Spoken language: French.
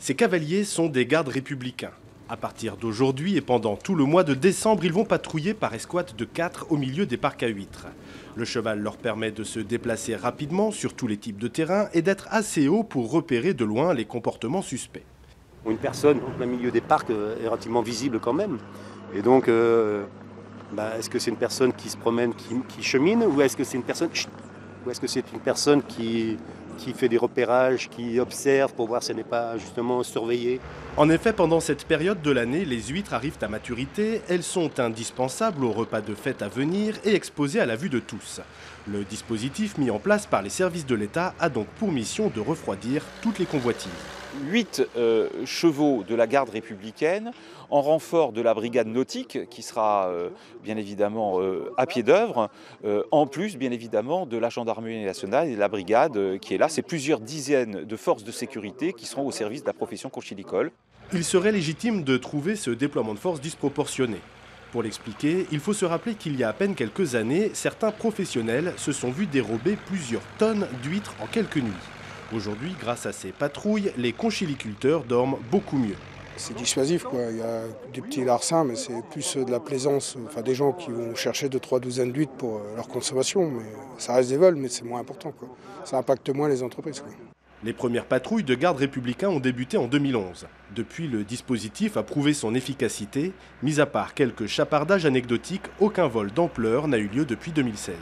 Ces cavaliers sont des gardes républicains. À partir d'aujourd'hui et pendant tout le mois de décembre, ils vont patrouiller par escouade de 4 au milieu des parcs à huîtres. Le cheval leur permet de se déplacer rapidement sur tous les types de terrain et d'être assez haut pour repérer de loin les comportements suspects. Une personne au plein milieu des parcs est relativement visible quand même. Et donc, est-ce que c'est une personne qui se promène, qui chemine, ou est-ce que c'est une personne, qui fait des repérages, qui observe pour voir si elle n'est pas justement surveillée? En effet, pendant cette période de l'année, les huîtres arrivent à maturité. Elles sont indispensables aux repas de fête à venir et exposées à la vue de tous. Le dispositif mis en place par les services de l'État a donc pour mission de refroidir toutes les convoitises. 8 chevaux de la garde républicaine en renfort de la brigade nautique qui sera bien évidemment à pied d'œuvre, en plus bien évidemment de la gendarmerie nationale et de la brigade qui est là. C'est plusieurs dizaines de forces de sécurité qui seront au service de la profession conchilicole. Il serait légitime de trouver ce déploiement de force disproportionné. Pour l'expliquer, il faut se rappeler qu'il y a à peine quelques années, certains professionnels se sont vus dérober plusieurs tonnes d'huîtres en quelques nuits. Aujourd'hui, grâce à ces patrouilles, les conchiliculteurs dorment beaucoup mieux. C'est dissuasif, quoi. Il y a des petits larcins, mais c'est plus de la plaisance. Enfin, des gens qui vont chercher 2-3 douzaines d'huîtres pour leur consommation. Mais ça reste des vols, mais c'est moins important, quoi. Ça impacte moins les entreprises, quoi. Les premières patrouilles de gardes républicains ont débuté en 2011. Depuis, le dispositif a prouvé son efficacité. Mis à part quelques chapardages anecdotiques, aucun vol d'ampleur n'a eu lieu depuis 2016.